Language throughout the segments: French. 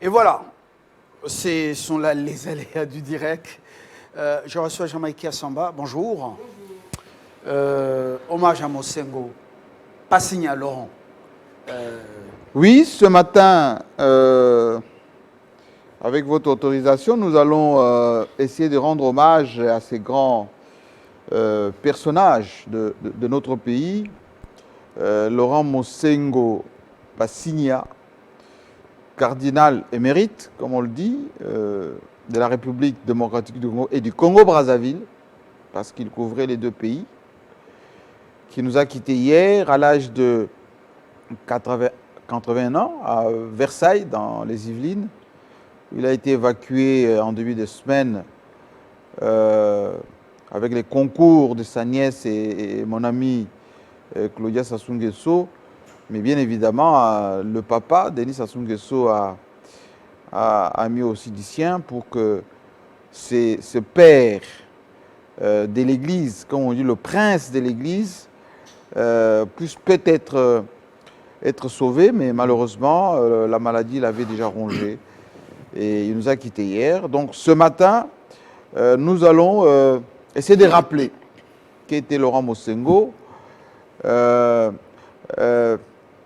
Et voilà, ce sont là les aléas du direct. Je reçois Jean-Michel Samba, bonjour. Hommage à Mosengo, Passigna Laurent. Oui, ce matin, avec votre autorisation, nous allons essayer de rendre hommage à ces grands personnages de notre pays. Laurent Mosengo Passigna, cardinal émérite, comme on le dit, de la République démocratique du Congo et du Congo-Brazzaville, parce qu'il couvrait les deux pays, qui nous a quittés hier à l'âge de 80 ans, à Versailles, dans les Yvelines. Il a été évacué en début de semaine avec les concours de sa nièce et mon ami Claudia Sassou Nguesso. Mais bien évidemment, le papa, Denis Sassou Nguesso, a mis aussi du sien pour que ce père de l'Église, comme on dit, le prince de l'Église, puisse peut-être être sauvé, mais malheureusement, la maladie l'avait déjà rongé et il nous a quittés hier. Donc ce matin, nous allons essayer de rappeler qui était Laurent Mosengo.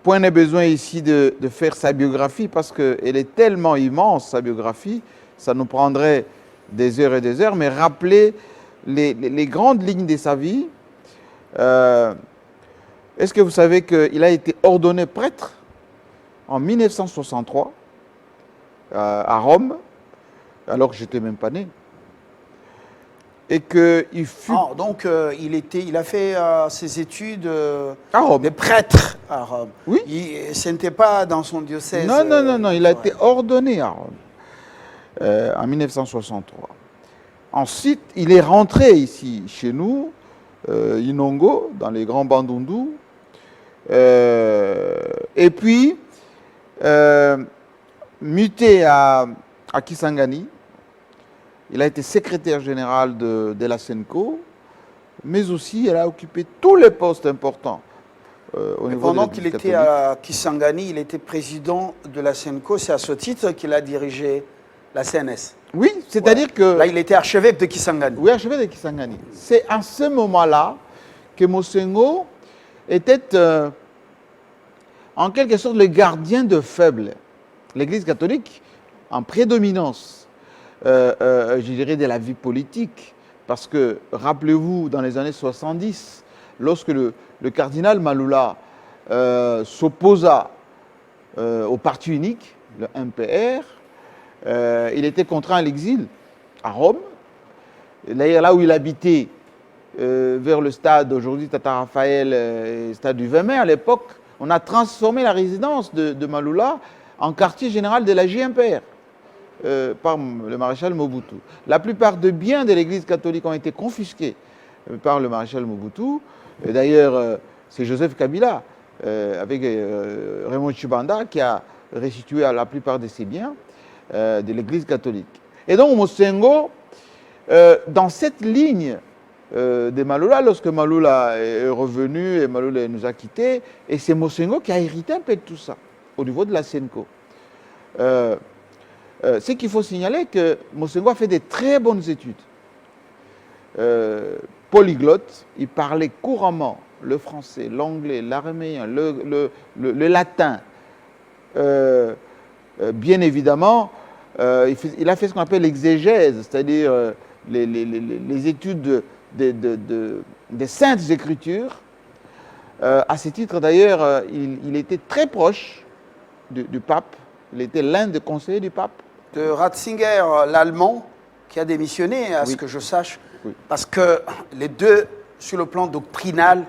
Point n'est besoin ici de faire sa biographie parce qu'elle est tellement immense, sa biographie, ça nous prendrait des heures et des heures, mais rappeler les grandes lignes de sa vie. Est-ce que vous savez qu'il a été ordonné prêtre en 1963 à Rome, alors que je n'étais même pas né? Et qu'il fut... Ah, donc il a fait ses études à Rome. de prêtre à Rome. Oui. Ce n'était pas dans son diocèse. Non, il a été ordonné à Rome en 1963. Ensuite, il est rentré ici, chez nous, Inongo, dans les grands Bandundu. Et puis, muté à Kisangani. Il a été secrétaire général de la SENCO, mais aussi il a occupé tous les postes importants au niveau pendant de qu'il l'Église était catholique. à Kisangani, il était président de la SENCO. C'est à ce titre qu'il a dirigé la CNS. Oui, c'est-à-dire que... Là, il était archevêque de Kisangani. Oui, archevêque de Kisangani. C'est à ce moment-là que Mosengo était en quelque sorte le gardien de faible. L'Église catholique en prédominance, je dirais, de la vie politique. Parce que, rappelez-vous, dans les années 70, lorsque le cardinal Malula s'opposa au parti unique, le MPR, il était contraint à l'exil à Rome. D'ailleurs, là où il habitait, vers le stade, aujourd'hui Tata Raphaël, stade du 20 mai, à l'époque, on a transformé la résidence de Malula en quartier général de la JMPR. Par le maréchal Mobutu. La plupart des biens de l'Église catholique ont été confisqués par le maréchal Mobutu. D'ailleurs, c'est Joseph Kabila, avec Raymond Tshibanda, qui a restitué la plupart de ces biens de l'Église catholique. Et donc, Mosengo, dans cette ligne de Malula, lorsque Malula est revenu et Malula nous a quittés, et c'est Mosengo qui a hérité un peu de tout ça, au niveau de la SENCO. C'est qu'il faut signaler que Mosengo a fait de très bonnes études. Polyglotte, il parlait couramment le français, l'anglais, l'araméen, le latin. Bien évidemment, il a fait ce qu'on appelle l'exégèse, c'est-à-dire les études des saintes écritures. À ce titre, d'ailleurs, il était très proche du pape. Il était l'un des conseillers du pape. De Ratzinger, l'Allemand, qui a démissionné, à ce que je sache, parce que les deux, sur le plan doctrinal,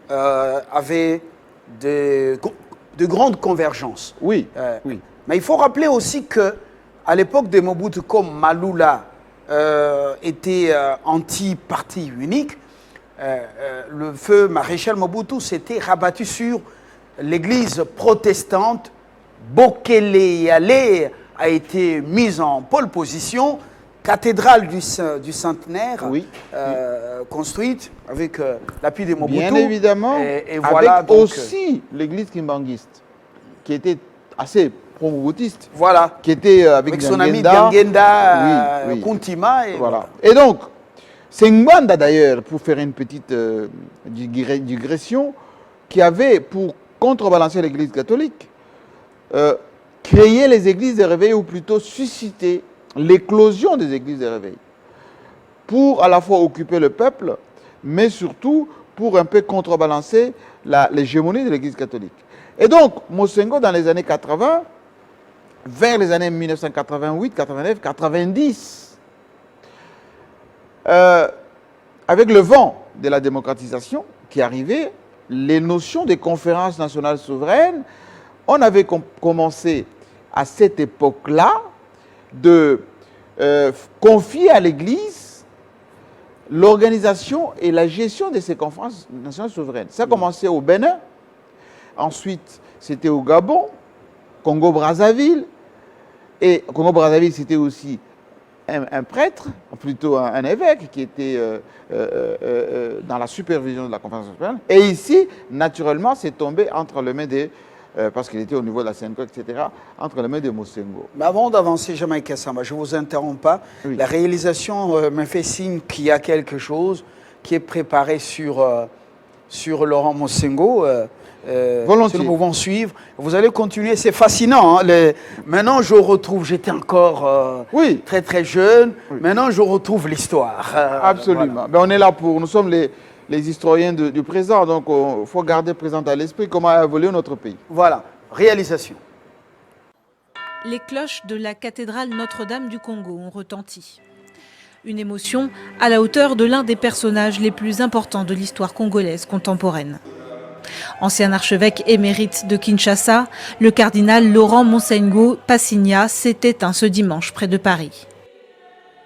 avaient de grandes convergences. Oui. Mais il faut rappeler aussi qu'à l'époque de Mobutu, comme Malula était anti-parti unique, le feu maréchal Mobutu s'était rabattu sur l'église protestante. Bokele Yale a été mise en pole position, cathédrale du centenaire, construite avec l'appui de Mobutu. Bien évidemment, et voilà, avec aussi l'église kimbanguiste, qui était assez pro-moboutiste, Voilà. qui était avec Son ami Biangenda. Biangenda, Oui, oui. Kuntima. Et Voilà. Et donc, c'est Ngwanda d'ailleurs, pour faire une petite digression, qui avait pour contrebalancer l'Église catholique, créé les églises de réveil, ou plutôt susciter l'éclosion des églises de réveil, pour à la fois occuper le peuple, mais surtout pour un peu contrebalancer l'hégémonie de l'Église catholique. Et donc, Mosengo, dans les années 80, vers les années 1988, 89, 90, avec le vent de la démocratisation qui arrivait, les notions des conférences nationales souveraines, on avait commencé à cette époque-là de confier à l'Église l'organisation et la gestion de ces conférences nationales souveraines. Ça a commencé au Bénin, ensuite c'était au Gabon, Congo-Brazzaville, et Congo-Brazzaville c'était aussi un prêtre, plutôt un évêque qui était dans la supervision de la conférence souveraine. Et ici, naturellement, c'est tombé entre les mains des parce qu'il était au niveau de la CNCO, etc., entre les mains de Mosengo. Mais avant d'avancer, Jamaïque Samba, je ne vous interromps pas. Oui. La réalisation me fait signe qu'il y a quelque chose qui est préparé sur Laurent Mosengo. Si nous pouvons suivre. Vous allez continuer, c'est fascinant. Hein, maintenant, je retrouve, j'étais encore très très jeune, maintenant je retrouve l'histoire. Absolument. Voilà. Ben, on est là pour, nous sommes les historiens du présent, donc il faut garder présent à l'esprit comment a évolué notre pays. Voilà, réalisation. Les cloches de la cathédrale Notre-Dame du Congo ont retenti. Une émotion à la hauteur de l'un des personnages les plus importants de l'histoire congolaise contemporaine. Ancien archevêque émérite de Kinshasa, le cardinal Laurent Mosengo Passigna s'est éteint ce dimanche près de Paris.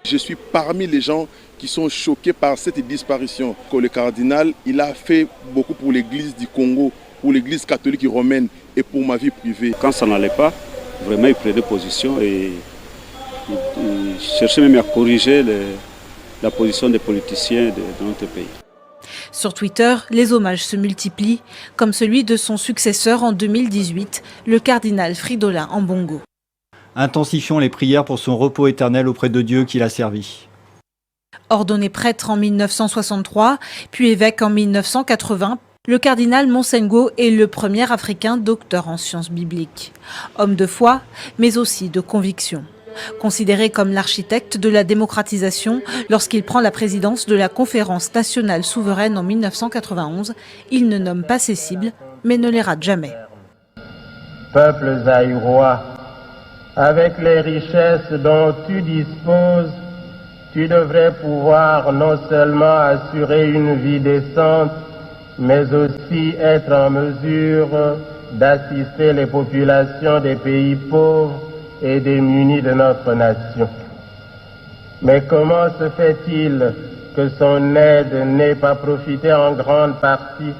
Je suis parmi les gens qui sont choqués par cette disparition. Que le cardinal, il a fait beaucoup pour l'église du Congo, pour l'église catholique romaine et pour ma vie privée. Quand ça n'allait pas, vraiment il prenait position et il cherchait même à corriger la position des politiciens de notre pays. Sur Twitter, les hommages se multiplient, comme celui de son successeur en 2018, le cardinal Fridolin Ambongo. Intensifions les prières pour son repos éternel auprès de Dieu qui l'a servi. Ordonné prêtre en 1963, puis évêque en 1980, le cardinal Mosengo est le premier Africain docteur en sciences bibliques. Homme de foi, mais aussi de conviction. Considéré comme l'architecte de la démocratisation, lorsqu'il prend la présidence de la Conférence nationale souveraine en 1991, il ne nomme pas ses cibles, mais ne les rate jamais. Peuples aïrois, avec les richesses dont tu disposes, tu devrais pouvoir non seulement assurer une vie décente, mais aussi être en mesure d'assister les populations des pays pauvres et démunis de notre nation. Mais comment se fait-il que son aide n'ait pas profité en grande partie,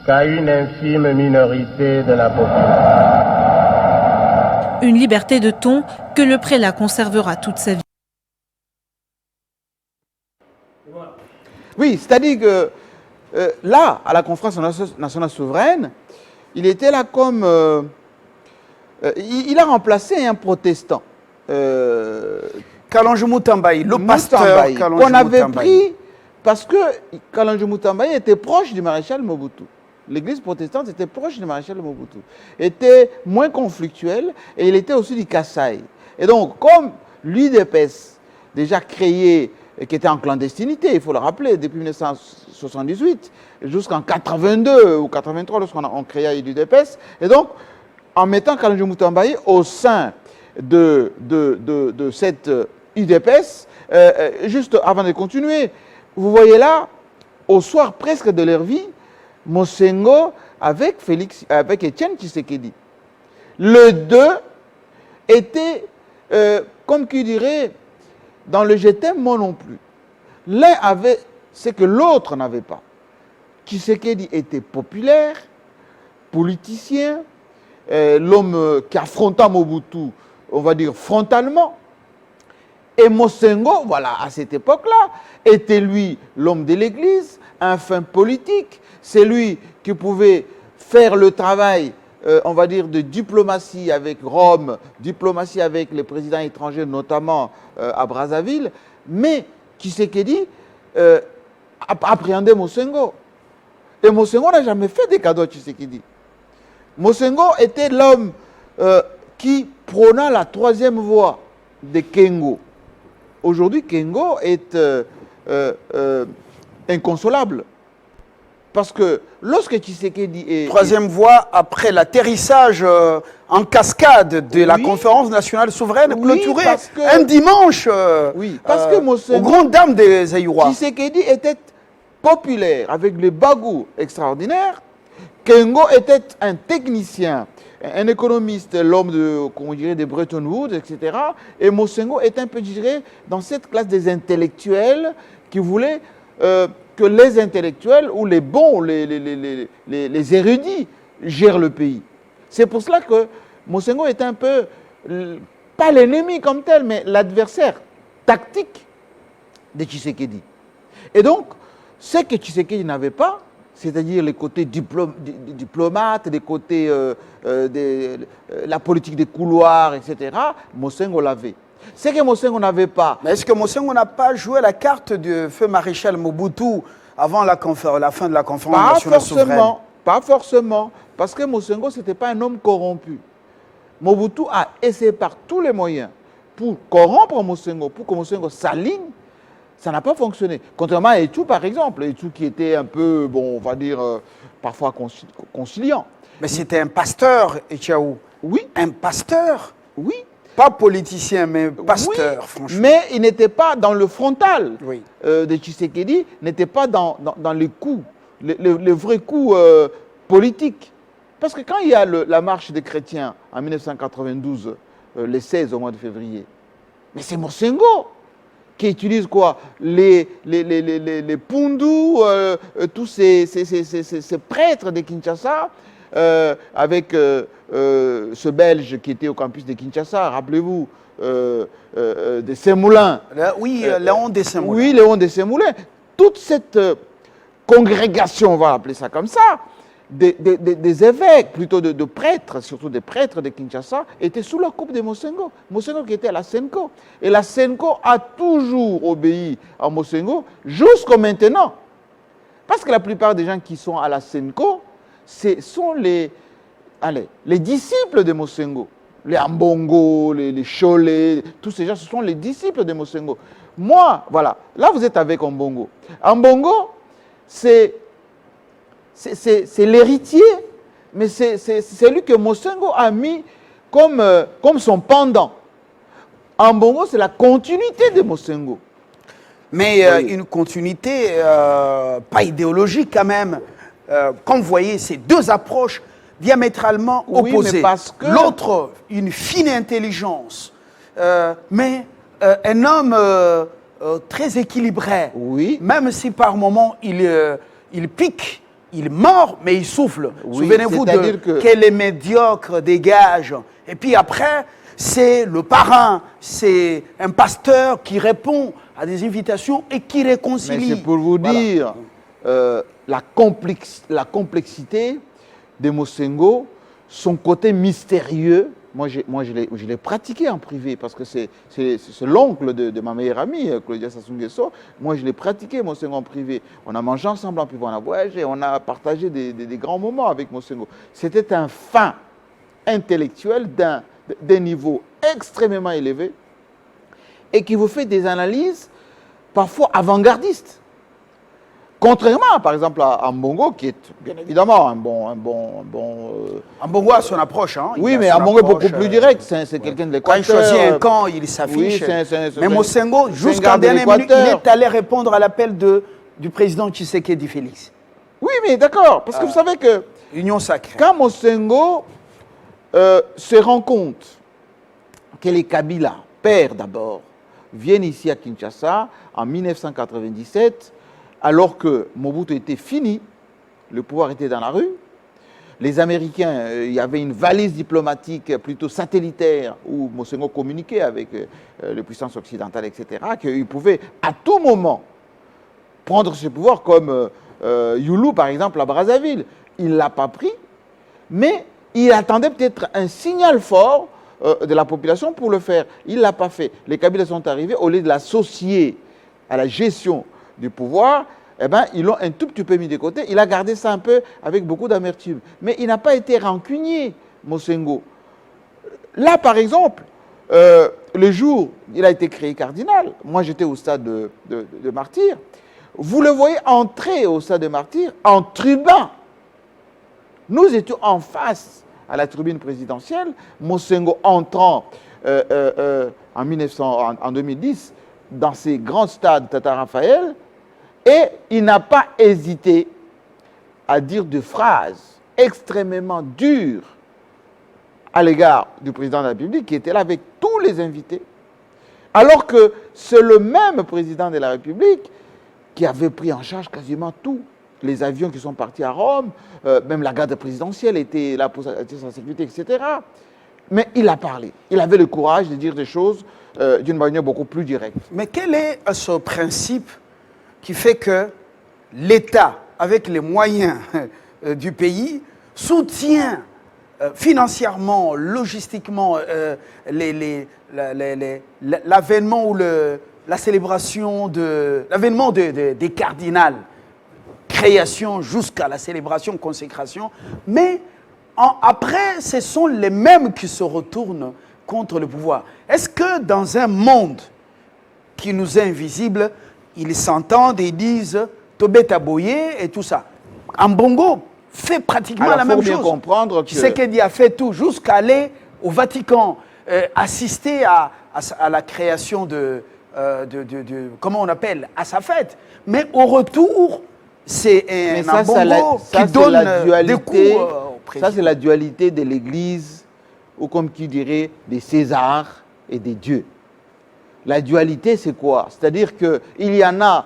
qu'à une infime minorité de la population? Une liberté de ton que le prélat conservera toute sa vie. Oui, c'est-à-dire que là, à la conférence nationale souveraine, il était là comme... il a remplacé un protestant. Kalonji Mutambayi, le pasteur qu'on avait pris parce que Kalonji Mutambayi était proche du maréchal Mobutu. L'église protestante était proche du maréchal Mobutu. Était moins conflictuelle et il était aussi du Kasaï. Et donc, comme l'UDPS, déjà créé, qui était en clandestinité, il faut le rappeler, depuis 1978 jusqu'en 82 ou 83 lorsqu'on créa l'UDPS. Et donc, en mettant Kalonji Mutambayi au sein de cette UDPS, juste avant de continuer, vous voyez là, au soir presque de leur vie, Mosengo avec Étienne Tshisekedi. Les deux étaient, comme qui dirait, dans le je t'aime, moi non plus. L'un avait ce que l'autre n'avait pas. Tshisekedi était populaire, politicien, l'homme qui affronta Mobutu, on va dire frontalement. Et Mosengo, voilà, à cette époque-là, était lui l'homme de l'Église, un fin politique. C'est lui qui pouvait faire le travail, on va dire, de diplomatie avec Rome, diplomatie avec les présidents étrangers, notamment à Brazzaville, mais Tshisekedi appréhendait Mosengo. Et Mosengo n'a jamais fait des cadeaux à Tshisekedi. Mosengo était l'homme qui prôna la troisième voie de Kengo. Aujourd'hui, Kengo est inconsolable. Parce que lorsque Tshisekedi est... Troisième voie, après l'atterrissage en cascade de la conférence nationale souveraine, clôturée un dimanche aux grandes dames des Aïrois. Tshisekedi était populaire avec les bagous extraordinaires. Kengo était un technicien, un économiste, l'homme de Bretton Woods, etc. Et Mosengo est un peu, je dirais, dans cette classe des intellectuels qui voulaient que les intellectuels ou les bons, les érudits gèrent le pays. C'est pour cela que Mosengo est un peu, pas l'ennemi comme tel, mais l'adversaire tactique de Tshisekedi. Et donc, ce que Tshisekedi n'avait pas, c'est-à-dire les côtés diplomates, les côtés la politique des couloirs, etc., Mosengo l'avait. Ce que Mosengo n'avait pas. Mais est-ce que Mosengo n'a pas joué la carte du feu maréchal Mobutu avant la fin de la conférence nationale souveraine? Pas forcément, parce que Mosengo, ce n'était pas un homme corrompu. Mobutu a essayé par tous les moyens pour corrompre Mosengo, pour que Mosengo s'aligne. Ça n'a pas fonctionné. Contrairement à Etou, par exemple. Etou qui était un peu, bon, on va dire, parfois conciliant. Mais c'était un pasteur, Etchaou. Oui. Un pasteur. Oui. Pas politicien, mais pasteur, oui, franchement. Mais il n'était pas dans le frontal de Tshisekedi, n'était pas dans les coups, les vrais coups politiques. Parce que quand il y a la marche des chrétiens en 1992, le 16 au mois de février, mais c'est Mosengo qui utilise quoi? Les Pundus, tous ces prêtres de Kinshasa, avec ce Belge qui était au campus de Kinshasa, rappelez-vous, de Saint-Moulin. Oui, Léon de Saint-Moulin. Oui, Léon de Saint-Moulin. Toute cette congrégation, on va appeler ça comme ça, des évêques, plutôt de prêtres, surtout des prêtres de Kinshasa, étaient sous la coupe de Mosengo. Mosengo qui était à la Senko. Et la Senko a toujours obéi à Mosengo jusqu'à maintenant. Parce que la plupart des gens qui sont à la Senko, ce sont les disciples de Mosengo. Les Ambongo, les Cholé, tous ces gens, ce sont les disciples de Mosengo. Moi, voilà, là vous êtes avec Ambongo. Ambongo, c'est l'héritier, mais c'est lui que Mosengo a mis comme son pendant. Ambongo, c'est la continuité de Mosengo. Mais une continuité pas idéologique quand même. Comme vous voyez, c'est deux approches diamétralement opposées. Que... L'autre, une fine intelligence, mais un homme très équilibré. Oui. Même si par moments il pique, il mord, mais il souffle. Oui, souvenez-vous que les médiocres dégagent. Et puis après, c'est le parrain, c'est un pasteur qui répond à des invitations et qui réconcilie. Mais c'est pour vous dire la complexité de Mosengo, son côté mystérieux. Moi, je l'ai pratiqué en privé parce que c'est l'oncle de ma meilleure amie, Claudia Sassou Nguesso. Moi, je l'ai pratiqué, Mosengo, en privé. On a mangé ensemble en privé, on a voyagé, on a partagé des grands moments avec Mosengo. C'était un fin intellectuel d'un niveau extrêmement élevé et qui vous fait des analyses parfois avant-gardistes. Contrairement, par exemple, à Ambongo, qui est bien évidemment un bon Ambongo a son approche. Hein. Oui, mais Ambongo est beaucoup plus direct. C'est quelqu'un de l'Équateur. Quand il choisit un camp, il s'affiche. Oui, mais Mosengo, jusqu'en dernière minute, il est allé répondre à l'appel du président Tshisekedi Félix. Oui, mais d'accord. Parce que vous savez que... Union sacrée. Quand Mosengo se rend compte que les Kabila, pères d'abord, viennent ici à Kinshasa en 1997, alors que Mobutu était fini, le pouvoir était dans la rue, les Américains, il y avait une valise diplomatique plutôt satellitaire où Mosengo communiquait avec les puissances occidentales, etc., qu'ils pouvaient à tout moment prendre ce pouvoir comme Youlou, par exemple, à Brazzaville. Il ne l'a pas pris Mais il attendait peut-être un signal fort de la population pour le faire. Il ne l'a pas fait. Les Kabyles sont arrivés, au lieu de l'associer à la gestion du pouvoir, eh ben, ils l'ont un tout petit peu mis de côté. Il a gardé ça un peu avec beaucoup d'amertume. Mais il n'a pas été rancunier, Mosengo. Là, par exemple, le jour où il a été créé cardinal, moi j'étais au stade de martyr, vous le voyez entrer au stade de martyr en tribun. Nous étions en face à la tribune présidentielle, Mosengo entrant en 2010 dans ces grands stades Tata Raphaël, et il n'a pas hésité à dire des phrases extrêmement dures à l'égard du président de la République qui était là avec tous les invités, alors que c'est le même président de la République qui avait pris en charge quasiment tous les avions qui sont partis à Rome, même la garde présidentielle était là pour sa sécurité, etc. Mais il a parlé. Il avait le courage de dire des choses d'une manière beaucoup plus directe. Mais quel est ce principe qui fait que l'État, avec les moyens du pays, soutient financièrement, logistiquement, l'avènement ou la célébration l'avènement des cardinals, création jusqu'à la célébration, consécration, mais après, ce sont les mêmes qui se retournent contre le pouvoir. Est-ce que dans un monde qui nous est invisible, ils s'entendent et disent « Tobé Taboye » et tout ça? En Bongo fait pratiquement la même chose. Comprendre que... Tshisekedi a fait tout jusqu'à aller au Vatican, assister à la création comment on appelle, à sa fête. Mais au retour, c'est un Bongo qui donne des coups au président. Ça, c'est la dualité de l'Église, ou comme qui dirait, des Césars et des dieux. La dualité, c'est quoi? C'est-à-dire qu'il y en a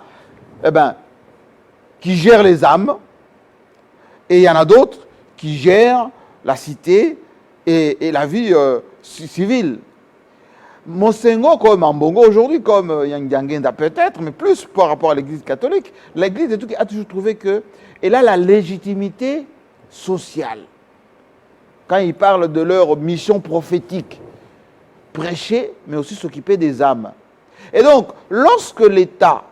qui gèrent les âmes, et il y en a d'autres qui gèrent la cité et la vie civile. Mosengo, comme Mbongo aujourd'hui, comme Yang peut-être, mais plus par rapport à l'Église catholique, l'Église a toujours trouvé qu'elle a la légitimité sociale. Quand ils parlent de leur mission prophétique, prêcher, mais aussi s'occuper des âmes. Et donc, lorsque l'État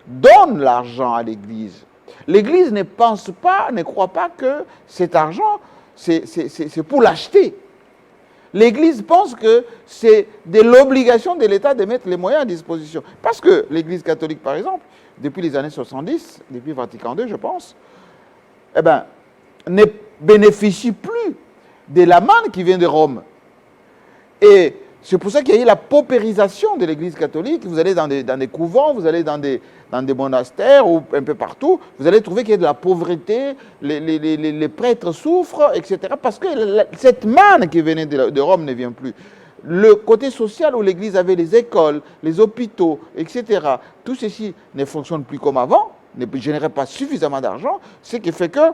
donne l'argent à l'Église, l'Église ne croit pas que cet argent, c'est pour l'acheter. L'Église pense que c'est de l'obligation de l'État de mettre les moyens à disposition. Parce que l'Église catholique, par exemple, depuis les années 70, depuis Vatican II, je pense, ne bénéficie plus de la manne qui vient de Rome. Et c'est pour ça qu'il y a eu la paupérisation de l'Église catholique. Vous allez dans des couvents, vous allez dans des monastères ou un peu partout, vous allez trouver qu'il y a de la pauvreté, les prêtres souffrent, etc. Parce que cette manne qui venait de Rome ne vient plus. Le côté social où l'Église avait les écoles, les hôpitaux, etc., tout ceci ne fonctionne plus comme avant, ne générait pas suffisamment d'argent, ce qui fait que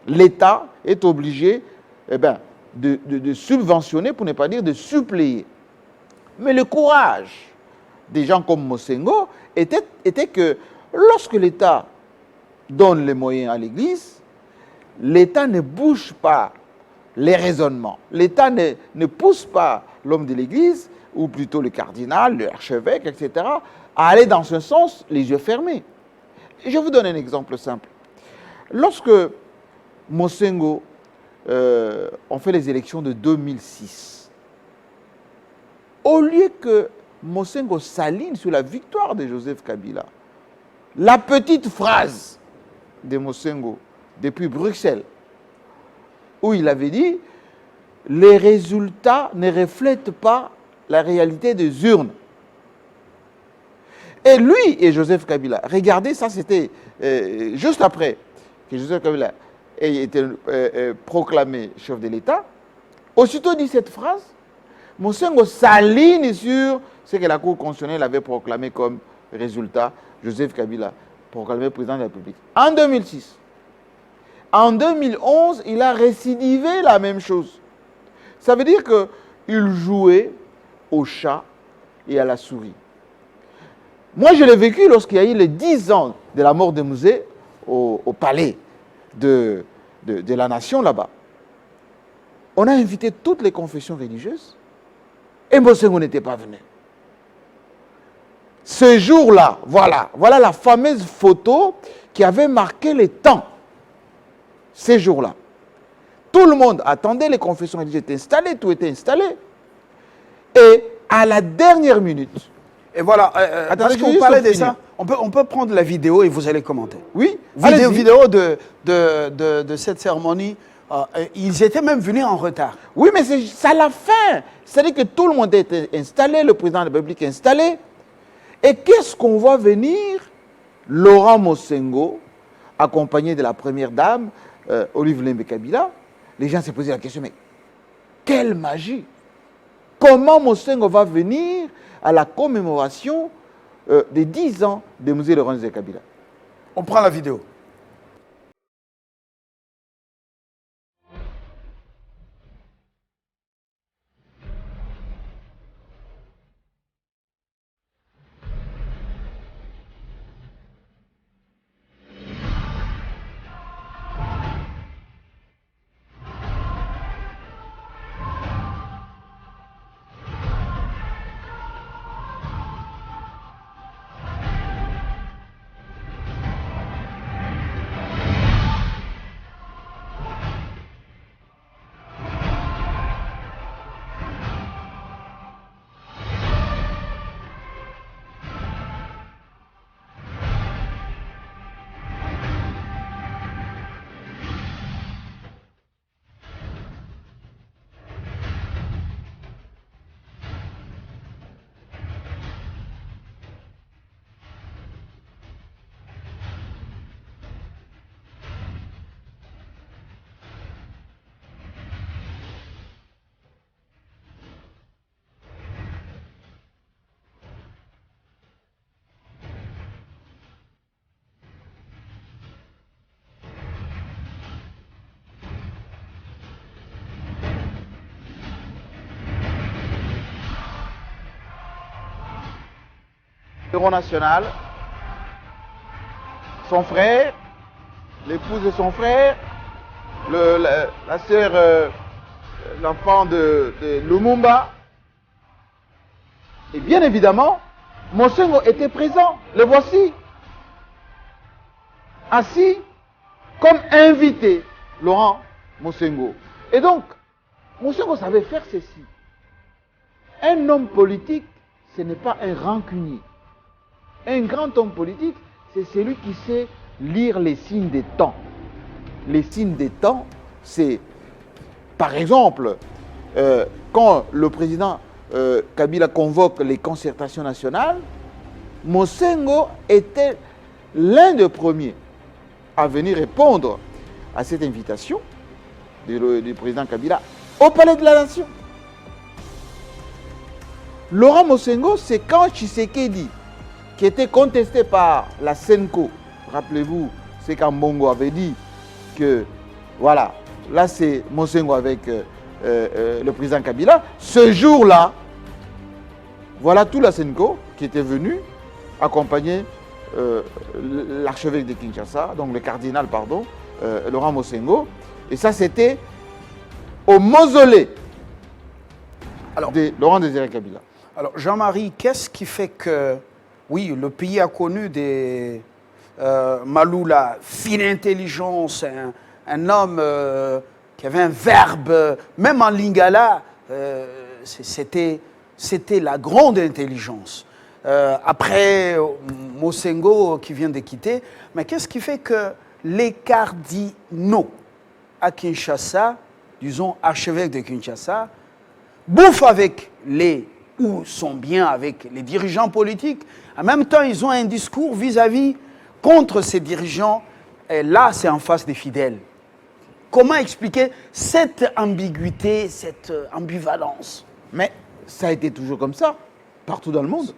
l'État est obligé de subventionner, pour ne pas dire de suppléer. Mais le courage des gens comme Mosengo était que lorsque l'État donne les moyens à l'Église, l'État ne bouge pas les raisonnements. L'État ne pousse pas l'homme de l'Église, ou plutôt le cardinal, l'archevêque, etc., à aller dans ce sens les yeux fermés. Et je vous donne un exemple simple. Lorsque Mosengo ont fait les élections de 2006, au lieu que Mosengo s'aligne sur la victoire de Joseph Kabila, la petite phrase de Mosengo depuis Bruxelles, où il avait dit « Les résultats ne reflètent pas la réalité des urnes ». Et lui et Joseph Kabila, regardez, ça c'était juste après que Joseph Kabila ait été proclamé chef de l'État, aussitôt dit cette phrase, Mosengo s'aligne sur ce que la Cour constitutionnelle avait proclamé comme résultat, Joseph Kabila, proclamé président de la République. En 2006. En 2011, il a récidivé la même chose. Ça veut dire qu'il jouait au chat et à la souris. Moi, je l'ai vécu lorsqu'il y a eu les 10 ans de la mort de Mouzé au palais de la nation là-bas. on a invité toutes les confessions religieuses et Mosengo n'était pas venu. Ce jour-là, voilà la fameuse photo qui avait marqué les temps. Ces jours-là. Tout le monde attendait, les confessions religieuses étaient installées, tout était installé. Et à la dernière minute... Et voilà, parce que vous parlez de ça, on peut prendre la vidéo et vous allez commenter. Oui, vidéo de cette cérémonie. Ils étaient même venus en retard. Oui, mais c'est à la fin. C'est-à-dire que tout le monde était installé, le président de la République est installé. Et qu'est-ce qu'on voit venir? Laurent Mosengo, accompagné de la première dame, Olive Lembe Kabila. Les gens se posaient la question, mais quelle magie! Comment Mosengo va venir à la commémoration des 10 ans de musée Laurent Kabila? On prend la vidéo. Héros national, son frère, l'épouse de son frère, la sœur, l'enfant de Lumumba. Et bien évidemment, Mosengo était présent. Le voici. Assis comme invité, Laurent Mosengo. Et donc, Mosengo savait faire ceci. Un homme politique, ce n'est pas un rancunier. Un grand homme politique, c'est celui qui sait lire les signes des temps. Les signes des temps, c'est, par exemple, quand le président Kabila convoque les concertations nationales, Mosengo était l'un des premiers à venir répondre à cette invitation du président Kabila au Palais de la Nation. Laurent Mosengo, c'est quand Tshisekedi, qui était contesté par la Senko, rappelez-vous, c'est quand Mbongo avait dit que, voilà, là c'est Mosengo avec le président Kabila. Ce jour-là, voilà tout la Senko qui était venu accompagner l'archevêque de Kinshasa, donc le cardinal, pardon, Laurent Mosengo. Et ça, c'était au mausolée de Laurent Désiré Kabila. Alors, Jean-Marie, qu'est-ce qui fait que, oui, le pays a connu des Maloula, fine intelligence, un homme qui avait un verbe, même en lingala, c'était la grande intelligence. Après Mosengo qui vient de quitter, mais qu'est-ce qui fait que les cardinaux à Kinshasa, disons archevêques de Kinshasa, bouffent avec ou sont bien avec les dirigeants politiques. En même temps, ils ont un discours vis-à-vis contre ces dirigeants. Et là, c'est en face des fidèles. Comment expliquer cette ambiguïté, cette ambivalence? Mais ça a été toujours comme ça, partout dans le monde.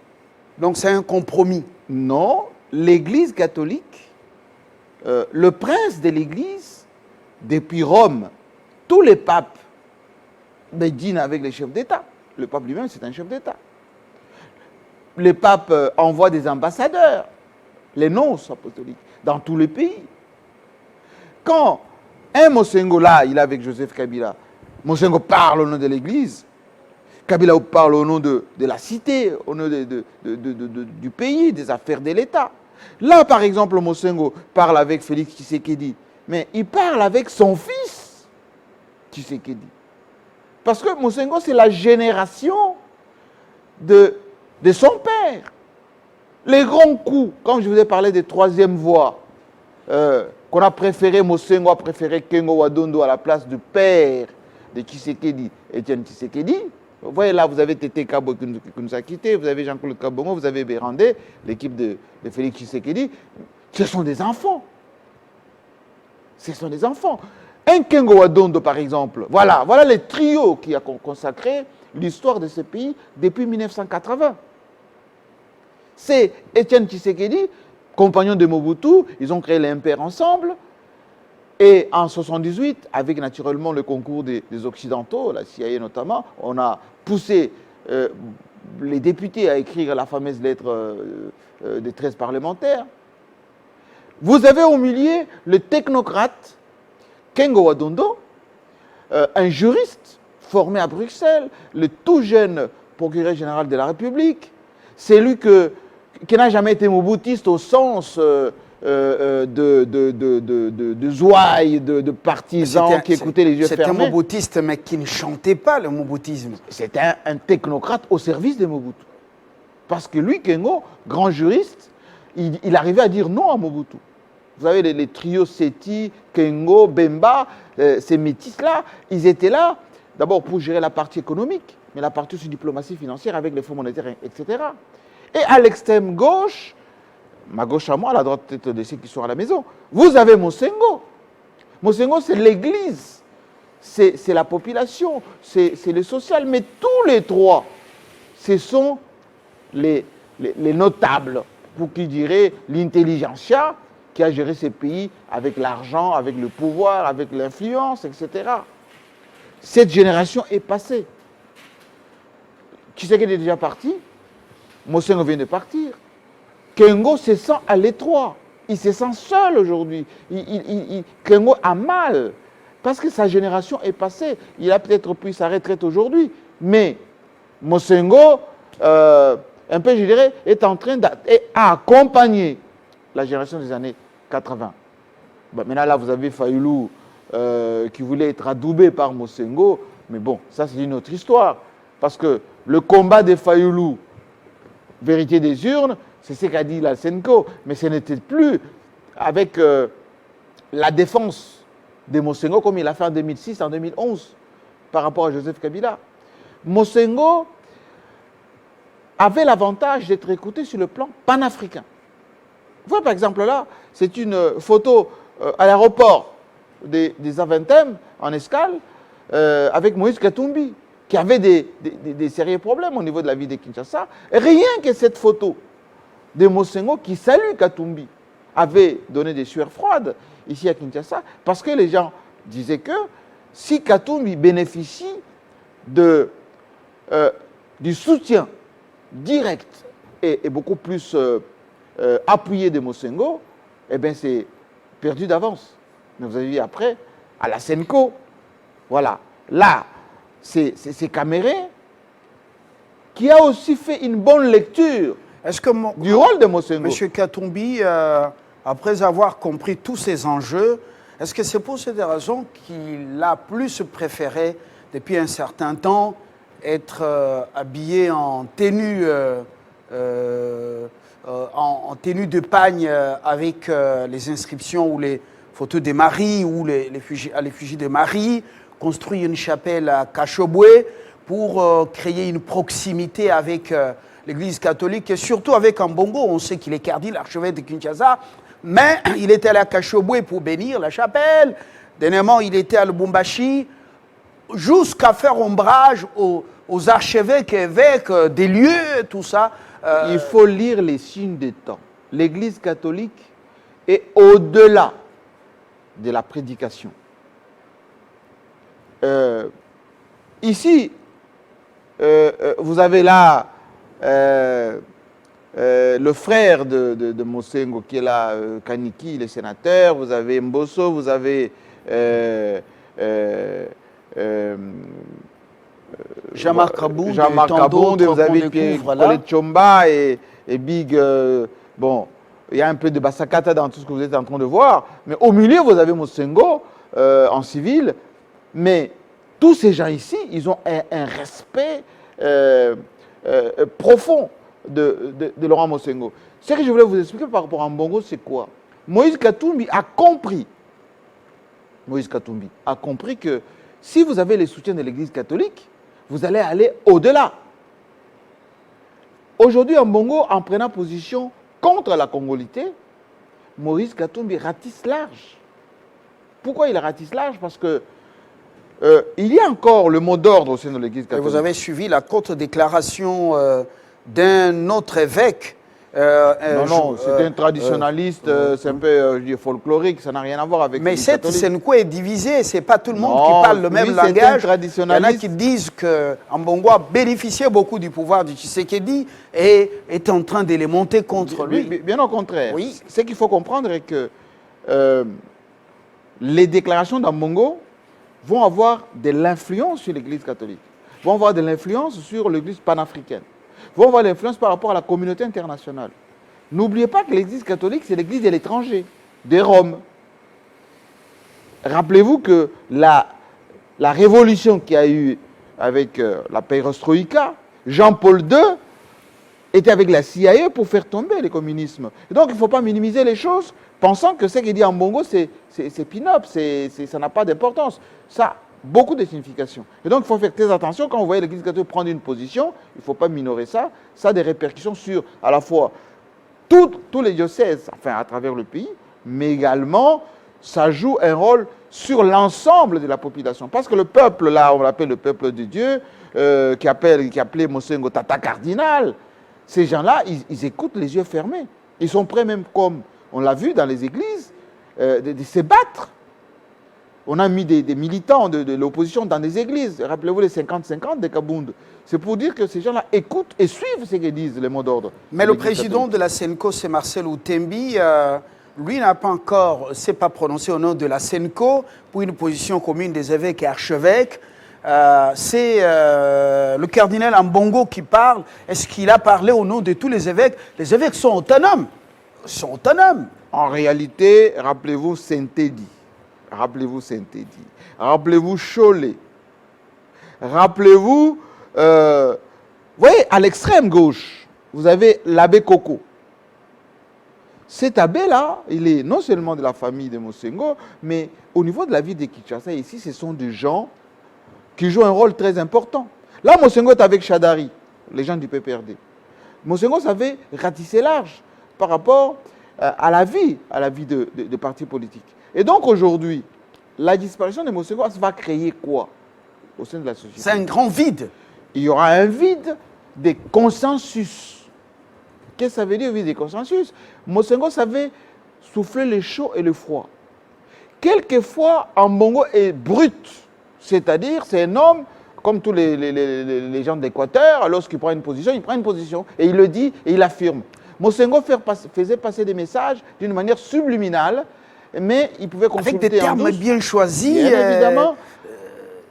Donc c'est un compromis. Non, l'Église catholique, le prince de l'Église, depuis Rome, tous les papes dînent avec les chefs d'État. Le pape lui-même, c'est un chef d'État. Les papes envoient des ambassadeurs, les nonces apostoliques, dans tous les pays. Quand un Mosengo là, il est avec Joseph Kabila, Mosengo parle au nom de l'Église. Kabila parle au nom de la cité, au nom du pays, des affaires de l'État. Là, par exemple, Mosengo parle avec Félix Tshisekedi, mais il parle avec son fils, Tshisekedi. Parce que Mosengo, c'est la génération de son père. Les grands coups, quand je vous ai parlé des troisième voies, qu'on a préféré, Mosengo a préféré Kengo Wadondo à la place du père de Tshisekedi, Etienne Tshisekedi. Vous voyez là, vous avez Tété Kabo qui nous a quittés, vous avez Jean-Claude Kabongo, vous avez Bérandé, l'équipe de Félix Tshisekedi. Ce sont des enfants. Ce sont des enfants. Un Kengo Wadondo, par exemple, voilà les trios qui a consacré l'histoire de ce pays depuis 1980. C'est Etienne Tshisekedi, compagnon de Mobutu, ils ont créé l'Impère ensemble. Et en 1978, avec naturellement le concours des Occidentaux, la CIA notamment, on a poussé les députés à écrire la fameuse lettre des 13 parlementaires. Vous avez au milieu le technocrate Kengo Wadondo, un juriste formé à Bruxelles, le tout jeune procureur général de la République. C'est lui qui n'a jamais été moboutiste au sens de zouailles, de partisans qui écoutaient les yeux fermés. C'était un moboutiste, mais qui ne chantait pas le moboutisme. C'était un technocrate au service des Mobutu. Parce que lui, Kengo, grand juriste, il arrivait à dire non à Mobutu. Vous savez, les trios Seti, Kengo, Bemba, ces métis-là, ils étaient là, d'abord pour gérer la partie économique, mais la partie aussi diplomatie financière avec les fonds monétaires, etc. Et à l'extrême gauche, ma gauche à moi, la droite peut-être de ceux qui sont à la maison, vous avez Mosengo. Mosengo, c'est l'Église, c'est la population, c'est le social, mais tous les trois, ce sont les notables, pour qui dirait l'intelligentsia, qui a géré ces pays avec l'argent, avec le pouvoir, avec l'influence, etc. Cette génération est passée. Qui c'est qui est déjà parti? Mosengo vient de partir. Kengo se sent à l'étroit. Il se sent seul aujourd'hui. Kengo a mal. Parce que sa génération est passée. Il a peut-être pris sa retraite aujourd'hui. Mais Mosengo, un peu, je dirais, est en train d'accompagner la génération des années 80. Bon, maintenant, là, vous avez Fayoulou qui voulait être adoubé par Mosengo. Mais bon, ça, c'est une autre histoire. Parce que le combat de Fayoulou, vérité des urnes, c'est ce qu'a dit la Senko. Mais ce n'était plus avec la défense de Mosengo comme il a fait en 2006, en 2011, par rapport à Joseph Kabila. Mosengo avait l'avantage d'être écouté sur le plan panafricain. Vous voyez, par exemple, là, c'est une photo à l'aéroport des Aventem, en escale, avec Moïse Katumbi, qui avait des sérieux problèmes au niveau de la vie de Kinshasa. Et rien que cette photo de Mosengo qui salue Katumbi avait donné des sueurs froides ici à Kinshasa, parce que les gens disaient que si Katumbi bénéficie du soutien direct et beaucoup plus appuyé de Mosengo, eh bien c'est perdu d'avance. Mais vous avez vu après, à la Senko, voilà, là, c'est Caméré qui a aussi fait une bonne lecture du rôle de Mosengo. M. Katumbi, après avoir compris tous ces enjeux, est-ce que c'est pour cette raison qu'il a plus préféré, depuis un certain temps, être habillé en tenue, en tenue de pagne avec les inscriptions ou les photos de Marie ou à l'effigie de Marie, construire une chapelle à Kachobwe pour créer une proximité avec l'Église catholique et surtout avec Ambongo. On sait qu'il est cardinal, l'archevêque de Kinshasa, mais il était allé à Kachobwe pour bénir la chapelle. Dernièrement, il était à Lubumbashi jusqu'à faire ombrage aux archevêques, évêques, des lieux, tout ça. Il faut lire les signes des temps. L'Église catholique est au-delà de la prédication. Ici, vous avez là le frère de Mosengo qui est là, Kaniki, le sénateur, vous avez Mbosso, vous avez Jean-Marc Aboud et Jean-Marc tant Aboud, d'autres vous avez qu'on Pierre découvre là. Colette Chomba et Big. Bon, il y a un peu de Bassakata dans tout ce que vous êtes en train de voir. Mais au milieu, vous avez Mosengo en civil. Mais tous ces gens ici, ils ont un respect profond de Laurent Mosengo. Ce que je voulais vous expliquer par rapport à Mbongo, c'est quoi? Moïse Katumbi a compris. Moïse Katumbi a compris que si vous avez les soutiens de l'Église catholique, vous allez aller au-delà. Aujourd'hui, en Mbongo, en prenant position contre la congolité, Moïse Katumbi ratisse large. Pourquoi il ratisse large? Parce que il y a encore le mot d'ordre au sein de l'Église Et catholique. vous avez suivi la contre-déclaration d'un autre évêque. Non, c'est un traditionnaliste, c'est un peu folklorique, ça n'a rien à voir avec mais l'Église cette catholique. Senko est divisée, c'est pas tout le monde Non, qui parle le même lui, c'est un langage. Il y en a traditionnaliste. qui disent que Ambongo a bénéficié beaucoup du pouvoir du Tshisekedi et est en train de les monter contre lui. Bien au contraire. Oui. Ce qu'il faut comprendre est que les déclarations d'Ambongo vont avoir de l'influence sur l'Église catholique, vont avoir de l'influence sur l'Église panafricaine, vont avoir de l'influence par rapport à la communauté internationale. N'oubliez pas que l'Église catholique, c'est l'Église de l'étranger, des Roms. Rappelez-vous que la révolution qu'il y a eu avec la perestroïka, Jean-Paul II était avec la CIA pour faire tomber le communisme. Et donc, il ne faut pas minimiser les choses, pensant que ce qu'il dit en Bongo, c'est pin-up, ça n'a pas d'importance. Ça a beaucoup de significations. Et donc, il faut faire très attention quand vous voyez l'Église catholique prendre une position, il ne faut pas minorer ça. Ça a des répercussions sur, à la fois, tous les diocèses, enfin, à travers le pays, mais également, ça joue un rôle sur l'ensemble de la population. Parce que le peuple, là, on l'appelle le peuple de Dieu, qui appelait Mosengo Tata Cardinal, ces gens-là, ils écoutent les yeux fermés. Ils sont prêts même, comme on l'a vu dans les églises, de se battre. On a mis des militants de l'opposition dans des églises. Rappelez-vous les 50-50 de Kabound. C'est pour dire que ces gens-là écoutent et suivent ce que disent les mots d'ordre. Mais le président de la Senko, c'est Marcel Outembi. Lui n'a pas encore, s'est pas prononcé au nom de la Senko pour une position commune des évêques et archevêques. C'est le cardinal Ambongo qui parle. Est-ce qu'il a parlé au nom de tous les évêques? Les évêques sont autonomes. En réalité, rappelez-vous Saint-Édie. Rappelez-vous Saint-Édie. Rappelez-vous Cholet. Rappelez-vous, vous voyez, à l'extrême gauche, vous avez l'abbé Coco. Cet abbé-là, il est non seulement de la famille de Mosengo, mais au niveau de la vie de Kinshasa, ici, ce sont des gens qui jouent un rôle très important. Là, Mosengo est avec Chadari, les gens du PPRD. Mosengo savait ratisser large par rapport à la vie de partis politiques. Et donc aujourd'hui, la disparition de Mosengo va créer quoi au sein de la société? C'est un grand vide. Il y aura un vide de consensus. Qu'est-ce que ça veut dire, vide de consensus? Mosengo savait souffler le chaud et le froid. Quelquefois, Ambongo est brut. C'est-à-dire, c'est un homme, comme tous les gens d'Équateur, lorsqu'il prend une position, il prend une position. Et il le dit et il affirme. Mosengo faisait passer des messages d'une manière subliminale, mais il pouvait consulter avec des termes en douce, bien choisis. bien évidemment.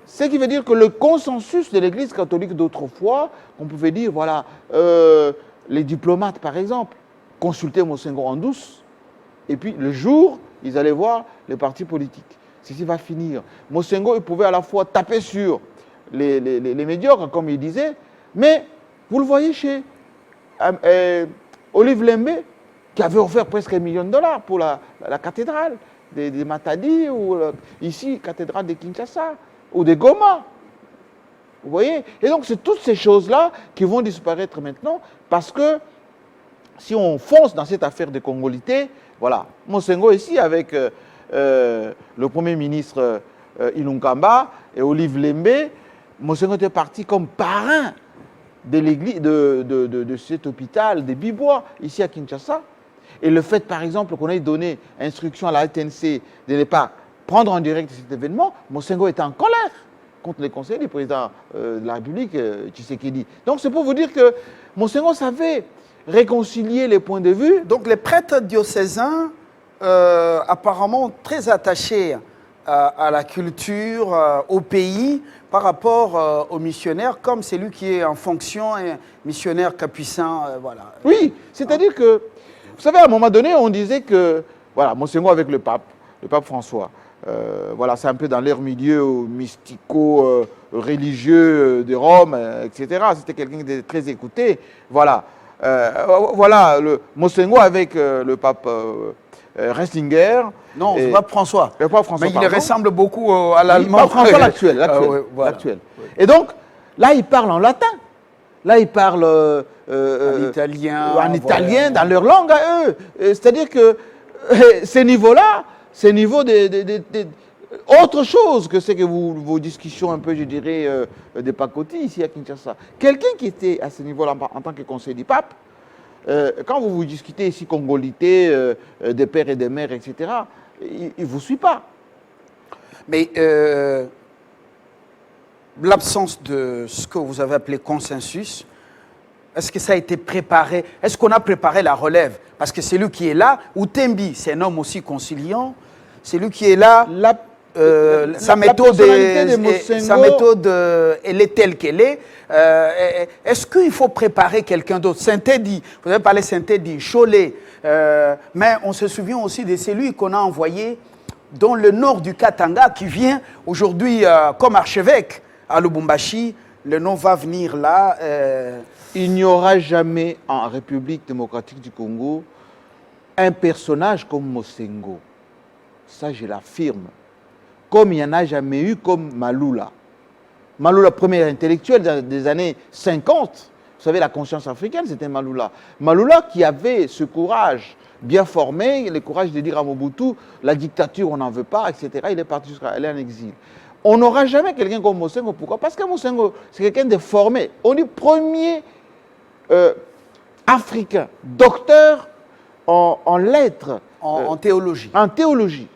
Ce qui veut dire que le consensus de l'Église catholique d'autrefois, on pouvait dire, voilà, les diplomates par exemple, consultaient Mosengo en douce, et puis le jour, ils allaient voir les partis politiques. Ceci va finir. Mosengo, il pouvait à la fois taper sur les médiocres, comme il disait, mais vous le voyez chez Olive Lembe, qui avait offert presque $1 million pour la cathédrale de Matadi, ou ici, cathédrale de Kinshasa, ou de Goma. Vous voyez? Et donc, c'est toutes ces choses-là qui vont disparaître maintenant, parce que si on fonce dans cette affaire de congolité, voilà, Mosengo ici, avec le Premier ministre Ilunkamba et Olive Lembe, Mosengo était parti comme parrain de l'église de cet hôpital de Bibois, ici à Kinshasa. Et le fait, par exemple, qu'on ait donné instruction à la LTNC de ne pas prendre en direct cet événement, Mosengo était en colère contre les conseillers du président de la République, Tshisekedi. Donc c'est pour vous dire que Mosengo savait réconcilier les points de vue. Donc les prêtres diocésains, apparemment très attachés à la culture, au pays, par rapport aux missionnaires, comme c'est lui qui est en fonction, un missionnaire capucin, voilà. Oui, c'est-à-dire que, vous savez, à un moment donné, on disait que, voilà, Monseigneur avec le pape François, voilà, c'est un peu dans leur milieu mystico-religieux de Rome, etc. C'était quelqu'un de très écouté. Voilà, voilà, Monseigneur avec le pape Ratzinger. Non, c'est pas François. Le pape François, mais il pardon. ressemble beaucoup à l'allemand. Pape François, l'actuel. Voilà. L'actuel. Et donc, là, il parle en latin. Là, il parle en italien. En italien, dans leur langue à eux. C'est-à-dire que ces niveaux-là, ces niveaux autre chose que c'est que vos discussions un peu, je dirais, de pacotille ici à Kinshasa. Quelqu'un qui était à ce niveau-là en tant que conseiller du pape, quand vous discutez ici congolité, des pères et des mères, etc., il ne vous suit pas. Mais l'absence de ce que vous avez appelé consensus, est-ce que ça a été préparé? Est-ce qu'on a préparé la relève? Parce que c'est lui qui est là, ou Tembi, c'est un homme aussi conciliant, c'est lui qui est là. Sa méthode, elle est telle qu'elle est. Est-ce qu'il faut préparer quelqu'un d'autre? Saint-Eddy, vous avez parlé de Saint-Eddy, Cholet, mais on se souvient aussi de celui qu'on a envoyé dans le nord du Katanga, qui vient aujourd'hui comme archevêque à Lubumbashi. Le nom va venir là. Il n'y aura jamais en République démocratique du Congo un personnage comme Mosengo. Ça, je l'affirme. Comme il n'y en a jamais eu comme Maloula. Maloula, premier intellectuel des années 50. Vous savez, la conscience africaine, c'était Maloula. Maloula qui avait ce courage bien formé, le courage de dire à Mobutu, la dictature, on n'en veut pas, etc. Il est parti jusqu'à aller en exil. On n'aura jamais quelqu'un comme Mosengo. Pourquoi? Parce que Mosengo, c'est quelqu'un de formé. On est premier africain, docteur en lettres. En théologie. En théologie.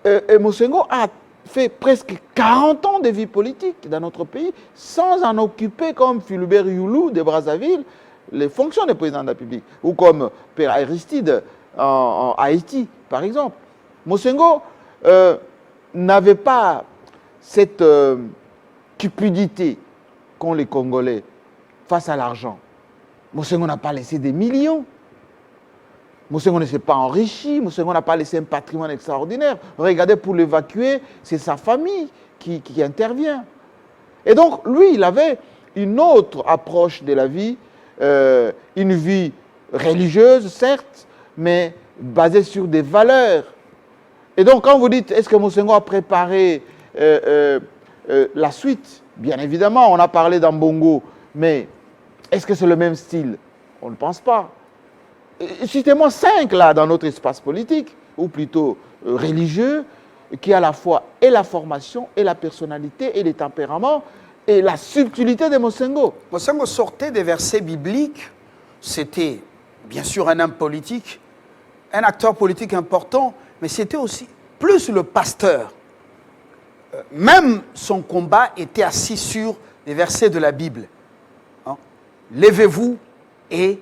Et Mosengo a fait presque 40 ans de vie politique dans notre pays sans en occuper comme Philibert Youlou de Brazzaville les fonctions de président de la République ou comme Père Aristide en Haïti, par exemple. Mosengo n'avait pas cette cupidité qu'ont les Congolais face à l'argent. Mosengo n'a pas laissé des millions. Mosengo ne s'est pas enrichi, Mosengo n'a pas laissé un patrimoine extraordinaire. Regardez, pour l'évacuer, c'est sa famille qui intervient. Et donc, lui, il avait une autre approche de la vie, une vie religieuse, certes, mais basée sur des valeurs. Et donc, quand vous dites, est-ce que Mosengo a préparé la suite? Bien évidemment, on a parlé d'Ambongo, mais est-ce que c'est le même style? On ne pense pas. Citez-moi 5 là dans notre espace politique, ou plutôt religieux, qui a à la fois et la formation, et la personnalité, et les tempéraments, et la subtilité de Mosengo. Mosengo sortait des versets bibliques. C'était bien sûr un homme politique, un acteur politique important, mais c'était aussi plus le pasteur. Même son combat était assis sur des versets de la Bible. Hein? Levez-vous et